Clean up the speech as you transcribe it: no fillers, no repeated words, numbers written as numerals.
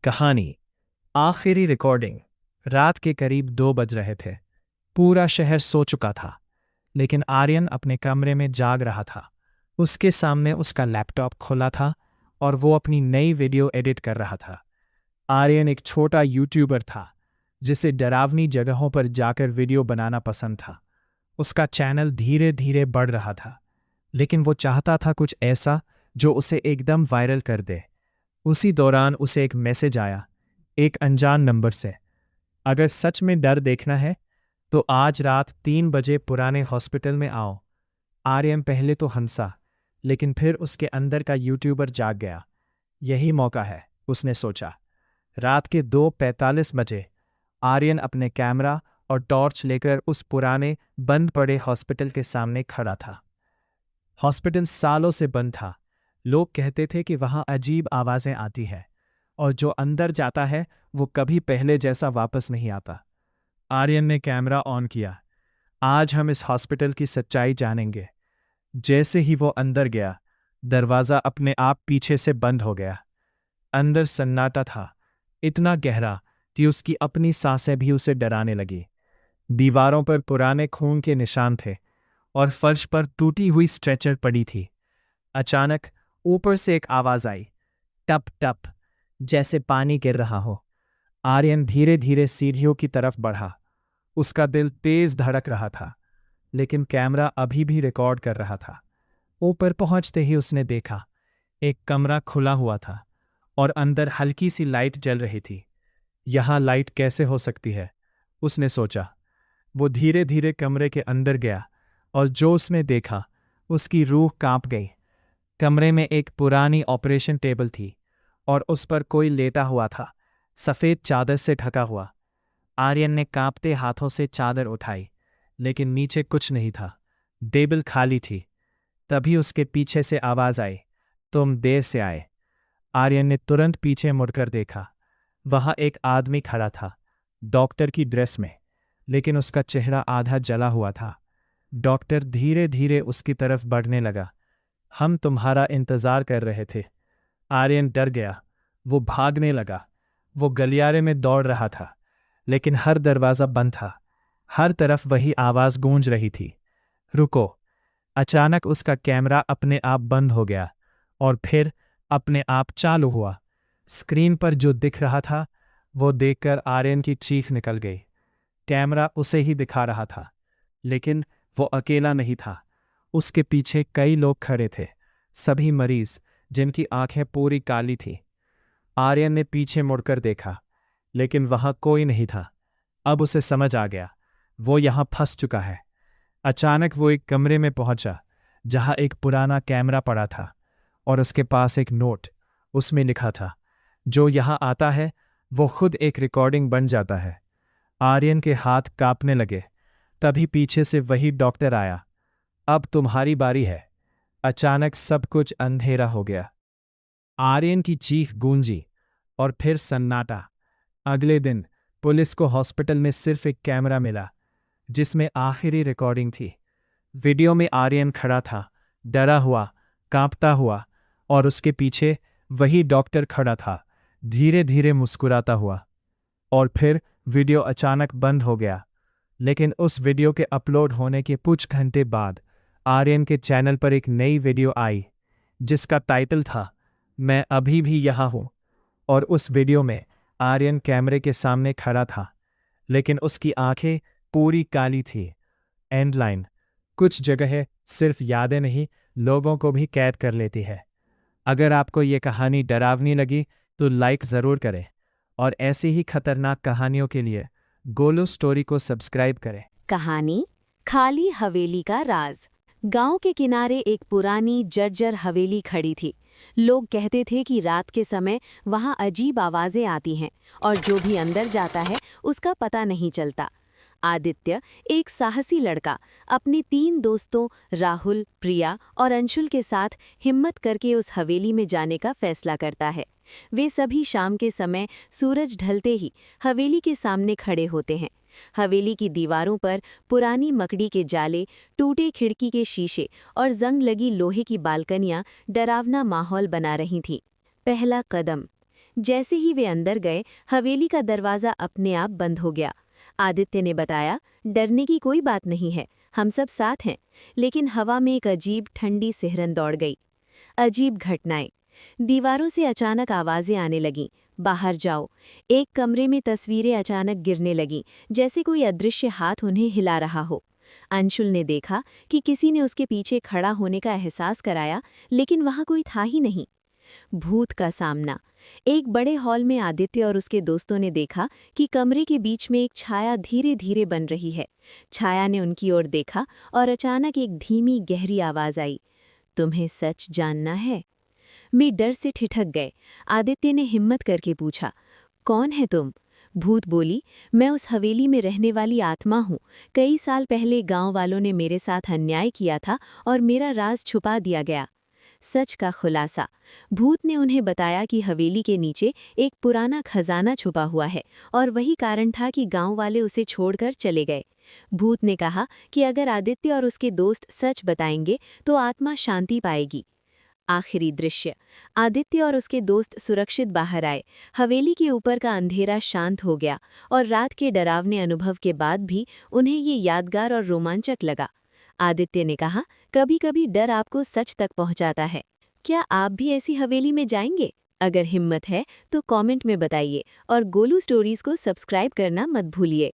कहानी। आखिरी रिकॉर्डिंग। रात के करीब 2 बज रहे थे। पूरा शहर सो चुका था, लेकिन आर्यन अपने कमरे में जाग रहा था। उसके सामने उसका लैपटॉप खुला था और वो अपनी नई वीडियो एडिट कर रहा था। आर्यन एक छोटा यूट्यूबर था जिसे डरावनी जगहों पर जाकर वीडियो बनाना पसंद था। उसका चैनल धीरे धीरे बढ़ रहा था, लेकिन वो चाहता था कुछ ऐसा जो उसे एकदम वायरल कर दे। उसी दौरान उसे एक मैसेज आया, एक अनजान नंबर से। अगर सच में डर देखना है तो आज रात 3 बजे पुराने हॉस्पिटल में आओ। आर्यन पहले तो हंसा, लेकिन फिर उसके अंदर का यूट्यूबर जाग गया। यही मौका है, उसने सोचा। रात के 2:45 बजे आर्यन अपने कैमरा और टॉर्च लेकर उस पुराने बंद पड़े हॉस्पिटल के सामने खड़ा था। हॉस्पिटल सालों से बंद था। लोग कहते थे कि वहाँ अजीब आवाज़ें आती हैं और जो अंदर जाता है वो कभी पहले जैसा वापस नहीं आता। आर्यन ने कैमरा ऑन किया। आज हम इस हॉस्पिटल की सच्चाई जानेंगे। जैसे ही वो अंदर गया, दरवाज़ा अपने आप पीछे से बंद हो गया। अंदर सन्नाटा था, इतना गहरा कि उसकी अपनी सांसें भी उसे डराने लगी। दीवारों पर पुराने खून के निशान थे और फर्श पर टूटी हुई स्ट्रेचर पड़ी थी। अचानक ऊपर से एक आवाज आई, टप टप, जैसे पानी गिर रहा हो। आर्यन धीरे धीरे सीढ़ियों की तरफ बढ़ा। उसका दिल तेज धड़क रहा था, लेकिन कैमरा अभी भी रिकॉर्ड कर रहा था। ऊपर पहुंचते ही उसने देखा, एक कमरा खुला हुआ था और अंदर हल्की सी लाइट जल रही थी। यहाँ लाइट कैसे हो सकती है, उसने सोचा। वो धीरे धीरे कमरे के अंदर गया और जो उसने देखा, उसकी रूह कांप गई। कमरे में एक पुरानी ऑपरेशन टेबल थी और उस पर कोई लेटा हुआ था, सफ़ेद चादर से ढका हुआ। आर्यन ने कांपते हाथों से चादर उठाई, लेकिन नीचे कुछ नहीं था। टेबल खाली थी। तभी उसके पीछे से आवाज़ आई, तुम देर से आए। आर्यन ने तुरंत पीछे मुड़कर देखा। वहाँ एक आदमी खड़ा था, डॉक्टर की ड्रेस में, लेकिन उसका चेहरा आधा जला हुआ था। डॉक्टर धीरे धीरे उसकी तरफ बढ़ने लगा। हम तुम्हारा इंतजार कर रहे थे। आर्यन डर गया। वो भागने लगा। वो गलियारे में दौड़ रहा था, लेकिन हर दरवाज़ा बंद था। हर तरफ वही आवाज़ गूंज रही थी, रुको। अचानक उसका कैमरा अपने आप बंद हो गया और फिर अपने आप चालू हुआ। स्क्रीन पर जो दिख रहा था वो देखकर आर्यन की चीख निकल गई। कैमरा उसे ही दिखा रहा था, लेकिन वो अकेला नहीं था। उसके पीछे कई लोग खड़े थे, सभी मरीज जिनकी आंखें पूरी काली थी। आर्यन ने पीछे मुड़कर देखा, लेकिन वहां कोई नहीं था। अब उसे समझ आ गया, वो यहां फंस चुका है। अचानक वो एक कमरे में पहुंचा जहां एक पुराना कैमरा पड़ा था और उसके पास एक नोट। उसमें लिखा था, जो यहां आता है वो खुद एक रिकॉर्डिंग बन जाता है। आर्यन के हाथ कांपने लगे। तभी पीछे से वही डॉक्टर आया। अब तुम्हारी बारी है। अचानक सब कुछ अंधेरा हो गया। आर्यन की चीख गूंजी और फिर सन्नाटा। अगले दिन पुलिस को हॉस्पिटल में सिर्फ एक कैमरा मिला जिसमें आखिरी रिकॉर्डिंग थी। वीडियो में आर्यन खड़ा था, डरा हुआ, कांपता हुआ, और उसके पीछे वही डॉक्टर खड़ा था, धीरे धीरे मुस्कुराता हुआ। और फिर वीडियो अचानक बंद हो गया। लेकिन उस वीडियो के अपलोड होने के कुछ घंटे बाद आर्यन के चैनल पर एक नई वीडियो आई जिसका टाइटल था, मैं अभी भी यहाँ हूँ। और उस वीडियो में आर्यन कैमरे के सामने खड़ा था, लेकिन उसकी आंखें पूरी काली थी। एंड लाइन, कुछ जगह सिर्फ यादें नहीं, लोगों को भी कैद कर लेती है। अगर आपको ये कहानी डरावनी लगी तो लाइक ज़रूर करें और ऐसी ही खतरनाक कहानियों के लिए गोलो स्टोरी को सब्सक्राइब करें। कहानी खाली हवेली का राज। गांव के किनारे एक पुरानी जर्जर हवेली खड़ी थी। लोग कहते थे कि रात के समय वहां अजीब आवाजें आती हैं और जो भी अंदर जाता है उसका पता नहीं चलता। आदित्य, एक साहसी लड़का, अपने 3 दोस्तों राहुल, प्रिया और अंशुल के साथ हिम्मत करके उस हवेली में जाने का फैसला करता है। वे सभी शाम के समय सूरज ढलते ही हवेली के सामने खड़े होते हैं। हवेली की दीवारों पर पुरानी मकड़ी के जाले, टूटे खिड़की के शीशे और जंग लगी लोहे की बालकनियां डरावना माहौल बना रही थीं। पहला कदम। जैसे ही वे अंदर गए, हवेली का दरवाज़ा अपने आप बंद हो गया। आदित्य ने बताया, डरने की कोई बात नहीं है, हम सब साथ हैं। लेकिन हवा में एक अजीब ठंडी सिहरन दौड़ गई। अजीब घटनाएं। दीवारों से अचानक आवाजें आने लगीं, बाहर जाओ। एक कमरे में तस्वीरें अचानक गिरने लगीं, जैसे कोई अदृश्य हाथ उन्हें हिला रहा हो। अंशुल ने देखा कि किसी ने उसके पीछे खड़ा होने का एहसास कराया, लेकिन वहां कोई था ही नहीं। भूत का सामना। एक बड़े हॉल में आदित्य और उसके दोस्तों ने देखा कि कमरे के बीच में एक छाया धीरे धीरे बन रही है। छाया ने उनकी ओर देखा और अचानक एक धीमी गहरी आवाज आई, तुम्हें सच जानना है? वे डर से ठिठक गए। आदित्य ने हिम्मत करके पूछा, कौन है तुम? भूत बोली, मैं उस हवेली में रहने वाली आत्मा हूँ। कई साल पहले गांव वालों ने मेरे साथ अन्याय किया था और मेरा राज छुपा दिया गया। सच का खुलासा। भूत ने उन्हें बताया कि हवेली के नीचे एक पुराना खजाना छुपा हुआ है और वही कारण था कि गांव वाले उसे छोड़कर चले गए। भूत ने कहा कि अगर आदित्य और उसके दोस्त सच बताएंगे तो आत्मा शांति पाएगी। आखिरी दृश्य। आदित्य और उसके दोस्त सुरक्षित बाहर आए। हवेली के ऊपर का अंधेरा शांत हो गया और रात के डरावने अनुभव के बाद भी उन्हें ये यादगार और रोमांचक लगा। आदित्य ने कहा, कभी कभी डर आपको सच तक पहुंचाता है। क्या आप भी ऐसी हवेली में जाएंगे? अगर हिम्मत है तो कमेंट में बताइए और गोलू स्टोरीज को सब्सक्राइब करना मत भूलिए।